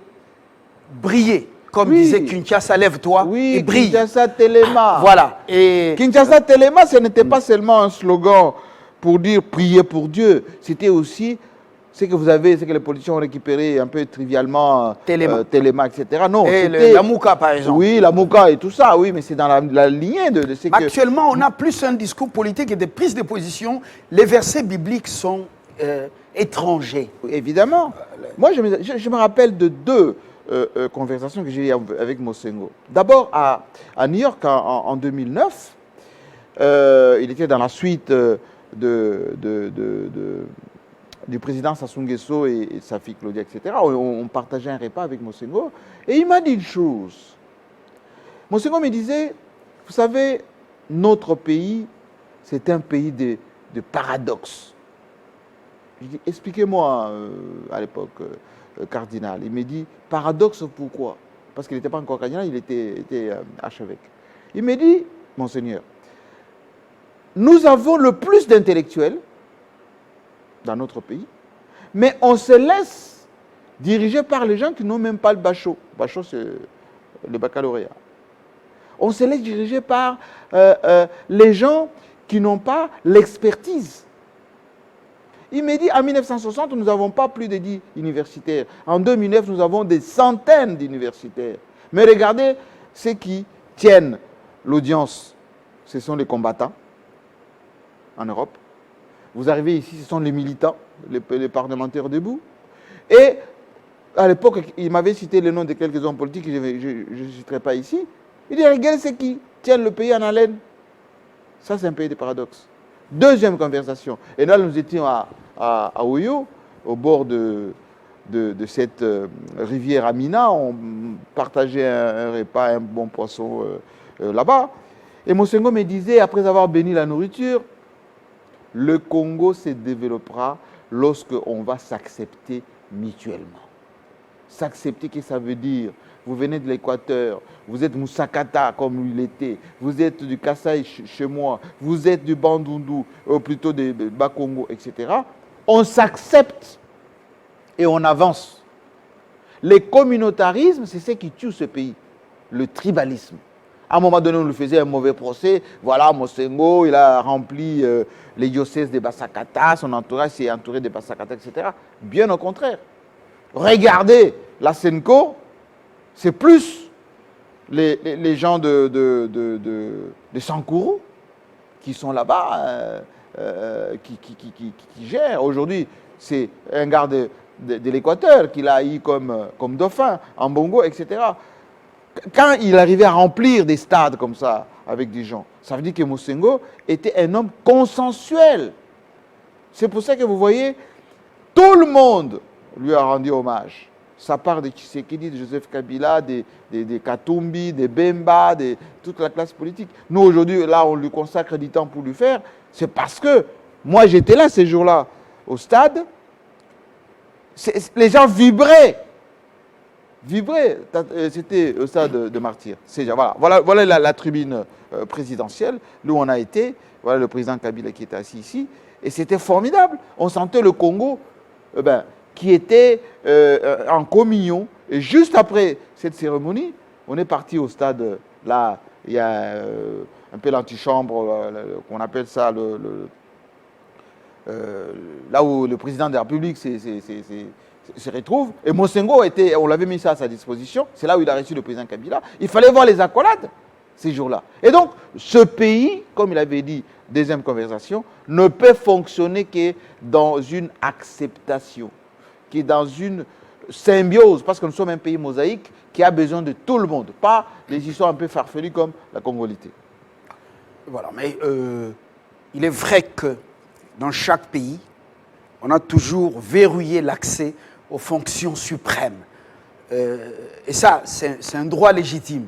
briller. Comme disait Kinshasa, lève-toi et brille. Kinshasa Telema. Voilà. Et Kinshasa Telema, ce n'était pas seulement un slogan pour dire prier pour Dieu. C'était aussi ce que vous avez, ce que les politiciens ont récupéré un peu trivialement, Telema, etc. Non, et la Mouka, par exemple. Oui, la Mouka et tout ça, oui, mais c'est dans la lignée de ce que... Actuellement, on a plus un discours politique et des prises de position. Les versets bibliques sont étrangers. Évidemment. Moi, je me rappelle de 2 conversations que j'ai eues avec Mosengo. D'abord, à New York, en 2009, il était dans la suite du président Sassou Nguesso et sa fille Claudia, etc. On partageait un repas avec Mosengo. Et il m'a dit une chose. Mosengo me disait, vous savez, notre pays, c'est un pays de paradoxes. Je dis, expliquez-moi à l'époque, cardinal. Il me dit, paradoxe pourquoi? Parce qu'il n'était pas encore cardinal, il était archevêque. Il me dit, Monseigneur, nous avons le plus d'intellectuels dans notre pays, mais on se laisse diriger par les gens qui n'ont même pas le bachot. Bachot, c'est le baccalauréat. On se laisse diriger par les gens qui n'ont pas l'expertise. Il m'a dit, en 1960, nous n'avons pas plus de 10 universitaires. En 2009, nous avons des centaines d'universitaires. Mais regardez ceux qui tiennent l'audience. Ce sont les combattants en Europe. Vous arrivez ici, ce sont les militants, les parlementaires debout. Et à l'époque, il m'avait cité le nom de quelques hommes politiques que je ne citerai pas ici. Il dit, regardez ceux qui tiennent le pays en haleine. Ça, c'est un pays de paradoxes. Deuxième conversation. Et là, nous étions à Oyo, au bord de cette rivière Amina. On partageait un repas, un bon poisson là-bas. Et Monsengo me disait, après avoir béni la nourriture, le Congo se développera lorsqu'on va s'accepter mutuellement. S'accepter, qu'est-ce que ça veut dire? Vous venez de l'Équateur, vous êtes Moussakata comme il était, vous êtes du Kasaï chez moi, vous êtes du Bandundu, ou plutôt de Bakongo, etc. On s'accepte et on avance. Le communautarisme, c'est ce qui tue ce pays, le tribalisme. À un moment donné, on lui faisait un mauvais procès. Voilà, Monsengo, il a rempli les diocèses de Bassakata, son entourage s'est entouré de Bassakata, etc. Bien au contraire. Regardez la Senko, c'est plus les gens de Sankuru qui sont là-bas, qui gèrent. Aujourd'hui, c'est un gars de l'Équateur qu'il a eu comme dauphin, en Bongo, etc. Quand il arrivait à remplir des stades comme ça, avec des gens, ça veut dire que Monsengo était un homme consensuel. C'est pour ça que vous voyez, tout le monde lui a rendu hommage. Ça part de Tshisekedi, de Joseph Kabila, de Katumbi, de Bemba, de toute la classe politique. Nous, aujourd'hui, là, on lui consacre du temps pour lui faire. C'est parce que moi, j'étais là ces jours-là, au stade. Les gens vibraient. C'était au stade de Martyrs. Voilà la tribune présidentielle, où on a été. Voilà le président Kabila qui était assis ici. Et c'était formidable. On sentait le Congo qui était en communion. Et juste après cette cérémonie, on est parti au stade. Là, il y a un peu l'antichambre, qu'on appelle ça, là où le président de la République se retrouve. Et Monsengo, on l'avait mis ça à sa disposition. C'est là où il a reçu le président Kabila. Il fallait voir les accolades ces jours-là. Et donc, ce pays, comme il avait dit, deuxième conversation, ne peut fonctionner que dans une acceptation, qui est dans une symbiose, parce que nous sommes un pays mosaïque qui a besoin de tout le monde, pas des histoires un peu farfelues comme la congolité. Voilà, mais il est vrai que dans chaque pays, on a toujours verrouillé l'accès aux fonctions suprêmes. Et ça, c'est un droit légitime.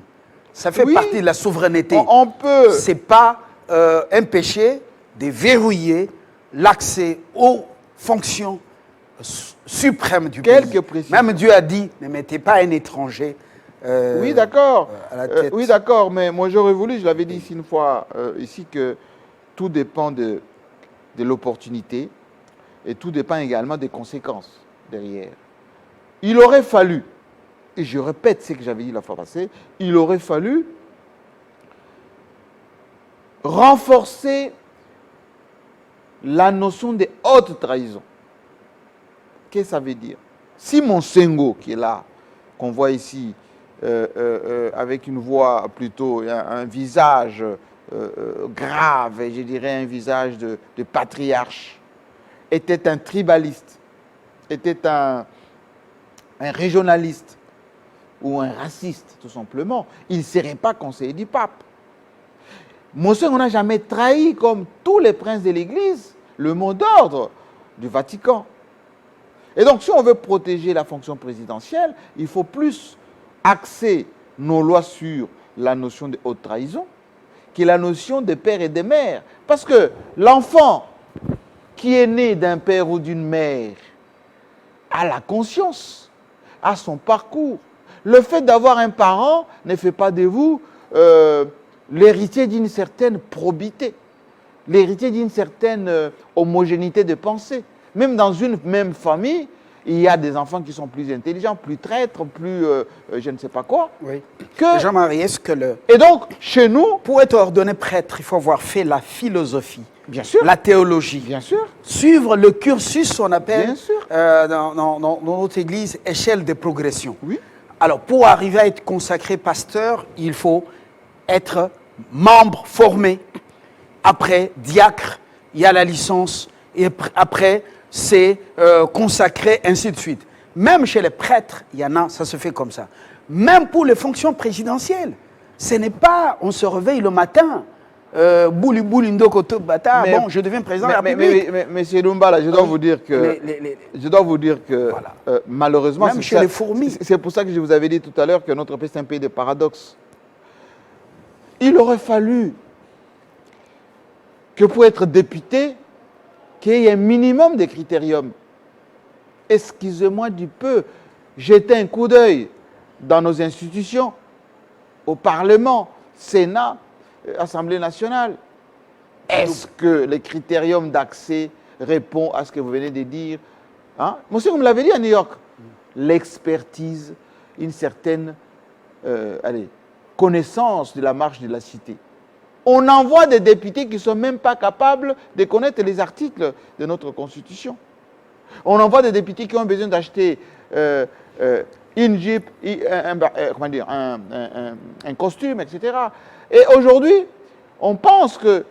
Ça fait partie de la souveraineté. On peut. Ce n'est pas un péché de verrouiller l'accès aux fonctions suprêmes du pays. Même Dieu a dit, ne mettez pas un étranger oui, d'accord. à la tête. Oui, d'accord, mais moi j'aurais voulu, je l'avais dit ici une fois, ici, que tout dépend de l'opportunité et tout dépend également des conséquences derrière. Il aurait fallu, et je répète ce que j'avais dit la fois passée, il aurait fallu renforcer la notion de haute trahison. Qu'est-ce que ça veut dire? Si Monsengo, qui est là, qu'on voit ici, avec une voix plutôt, un visage grave, et je dirais un visage de patriarche, était un tribaliste, était un régionaliste ou un raciste, tout simplement, il ne serait pas conseiller du pape. Monsengo n'a jamais trahi, comme tous les princes de l'Église, le mot d'ordre du Vatican. Et donc, si on veut protéger la fonction présidentielle, il faut plus axer nos lois sur la notion de haute trahison que la notion de père et de mère. Parce que l'enfant qui est né d'un père ou d'une mère a la conscience, a son parcours. Le fait d'avoir un parent ne fait pas de vous l'héritier d'une certaine probité, l'héritier d'une certaine homogénéité de pensée. Même dans une même famille, il y a des enfants qui sont plus intelligents, plus traîtres, plus je ne sais pas quoi. Oui. Que... Jean-Marie, est-ce que Et donc, chez nous... Pour être ordonné prêtre, il faut avoir fait la philosophie, bien sûr, la théologie. Bien sûr. Suivre le cursus, on appelle, bien sûr. Dans notre église, échelle de progression. Oui. Alors, pour arriver à être consacré pasteur, il faut être membre formé. Après, diacre, il y a la licence. Et après, c'est consacré, ainsi de suite. Même chez les prêtres, il y en a, ça se fait comme ça. Même pour les fonctions présidentielles. Ce n'est pas, on se réveille le matin, bouli bouli ndokoto bata, bon, je deviens président de la République. Mais Monsieur Lumbala, je dois vous dire que, voilà. Malheureusement, même chez les fourmis. C'est pour ça que je vous avais dit tout à l'heure que notre pays, c'est un pays de paradoxes. Il aurait fallu que pour être député, qu'il y ait un minimum de critériums. Excusez-moi du peu, jetez un coup d'œil dans nos institutions, au Parlement, Sénat, Assemblée nationale. Est-ce que les critériums d'accès répondent à ce que vous venez de dire, hein? Monsieur, vous me l'avez dit à New York, l'expertise, une certaine connaissance de la marche de la cité. On envoie des députés qui ne sont même pas capables de connaître les articles de notre Constitution. On envoie des députés qui ont besoin d'acheter une Jeep, un costume, etc. Et aujourd'hui, on pense que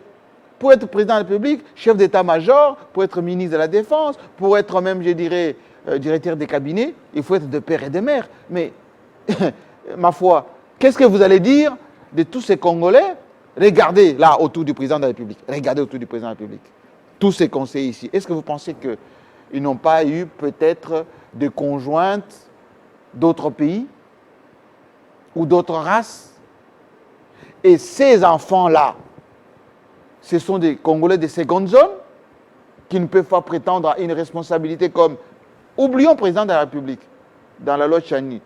pour être président de la République, chef d'état-major, pour être ministre de la Défense, pour être même, je dirais, directeur des cabinets, il faut être de père et de mère. Mais, ma foi, qu'est-ce que vous allez dire de tous ces Congolais? Regardez là autour du président de la République. Regardez autour du président de la République. Tous ces conseillers ici. Est-ce que vous pensez qu'ils n'ont pas eu peut-être des conjointes d'autres pays ou d'autres races? Et ces enfants-là, ce sont des Congolais de seconde zone qui ne peuvent pas prétendre à une responsabilité comme, oublions président de la République, dans la loi Chani,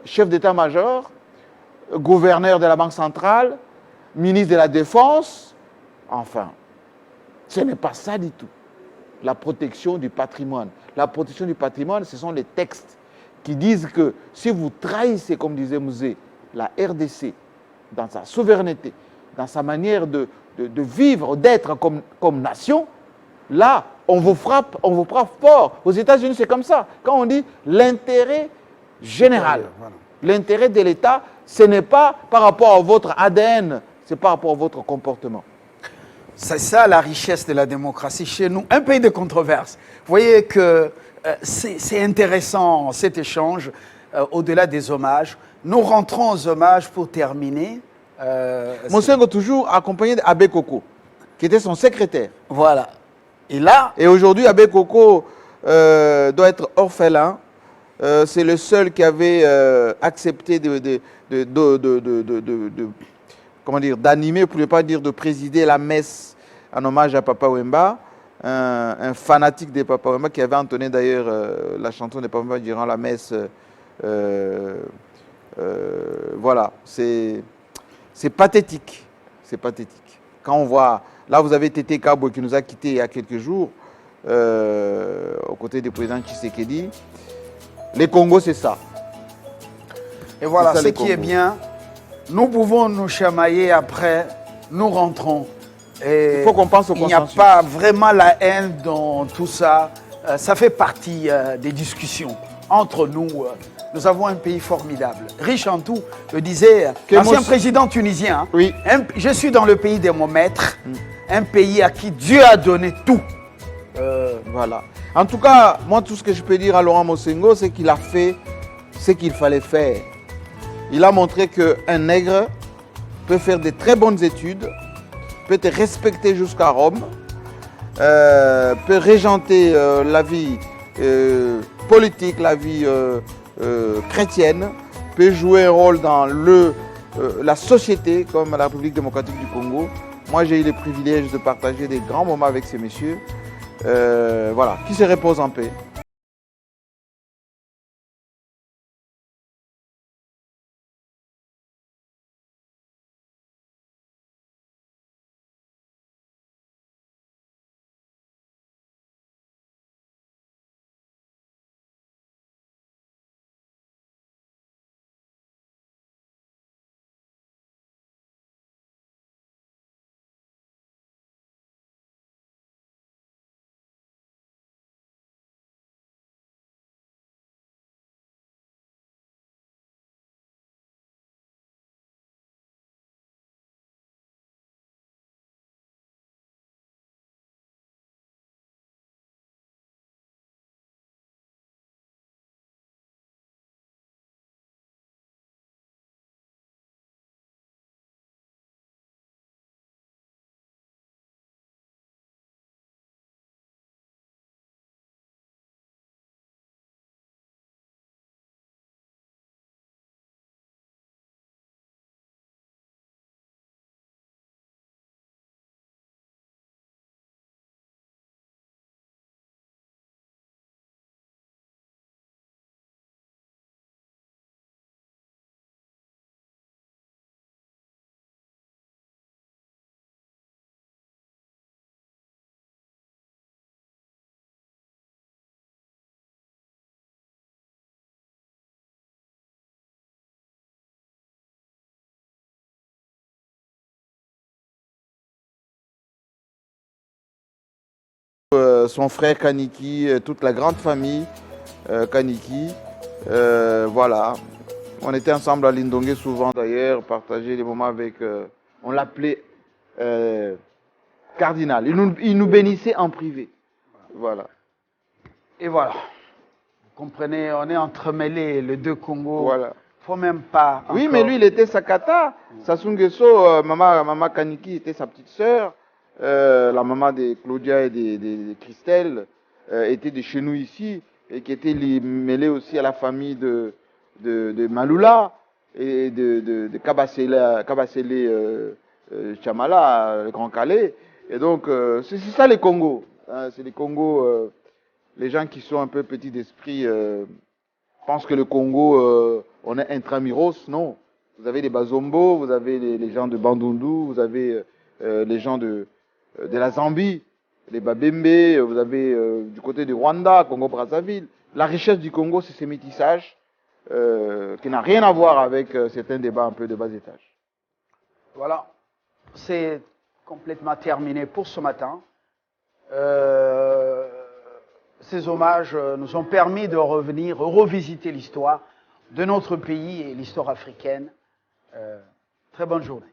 chef d'état-major, gouverneur de la Banque centrale, ministre de la Défense, enfin, ce n'est pas ça du tout. La protection du patrimoine. La protection du patrimoine, ce sont les textes qui disent que si vous trahissez, comme disait Mouzé, la RDC, dans sa souveraineté, dans sa manière de vivre, d'être comme nation, là, on vous frappe fort. Aux États-Unis, c'est comme ça. Quand on dit l'intérêt général, l'intérêt de l'État, ce n'est pas par rapport à votre ADN, c'est par rapport à votre comportement. C'est ça la richesse de la démocratie chez nous. Un pays de controverse. Vous voyez que c'est intéressant cet échange, au-delà des hommages. Nous rentrons aux hommages pour terminer. Monsengo toujours accompagné d'Abbé Koko, qui était son secrétaire. Voilà. Et là... Et aujourd'hui, Abbé Koko doit être orphelin. C'est le seul qui avait accepté comment dire, d'animer, pour ne pas dire de présider la messe en hommage à Papa Wemba, un fanatique de Papa Wemba qui avait entonné d'ailleurs la chanson de Papa Wemba durant la messe. Voilà, c'est pathétique. C'est pathétique. Quand on voit, là vous avez Tété Kabo qui nous a quittés il y a quelques jours, aux côtés du président Tshisekedi. Les Congos, c'est ça. Et voilà, ce qui est bien, nous pouvons nous chamailler après, nous rentrons. Et il faut qu'on pense au consensus. Il n'y a pas vraiment la haine dans tout ça. Ça fait partie des discussions entre nous. Nous avons un pays formidable, riche en tout. Je disais, l'ancien président tunisien, oui. Je suis dans le pays de mon maître, un pays à qui Dieu a donné tout. Voilà. En tout cas, moi, tout ce que je peux dire à Laurent Monsengo, c'est qu'il a fait ce qu'il fallait faire. Il a montré qu'un nègre peut faire de très bonnes études, peut être respecté jusqu'à Rome, peut régenter la vie politique, la vie chrétienne, peut jouer un rôle dans la société, comme la République démocratique du Congo. Moi, j'ai eu le privilège de partager des grands moments avec ces messieurs. Voilà, qui se repose en paix. son frère Kaniki, toute la grande famille Kaniki. Voilà. On était ensemble à Lindongue souvent d'ailleurs, partager des moments avec... on l'appelait cardinal. Il nous bénissait en privé. Voilà. Et voilà. Vous comprenez, on est entremêlés, les deux Congos. Voilà. Faut même pas. Oui, encore- mais lui, il était Sakata. Sassou Nguesso, maman Kaniki était sa petite sœur. La maman de Claudia et de Christelle était de chez nous ici et qui était mêlée aussi à la famille de Maloula et de Kabasele Chamala, le Grand Calais. Et donc, c'est ça les Congos. Hein, c'est les Congos, les gens qui sont un peu petits d'esprit pensent que le Congo, on est intramuros. Non. Vous avez les Bazombo, vous avez les gens de Bandundu, vous avez les gens de la Zambie, les Babembe, vous avez du côté du Rwanda, Congo-Brazzaville. La richesse du Congo, c'est ces métissages qui n'a rien à voir avec certains débats un peu de bas étage. Voilà. C'est complètement terminé pour ce matin. Ces hommages nous ont permis de revisiter l'histoire de notre pays et l'histoire africaine. Très bonne journée.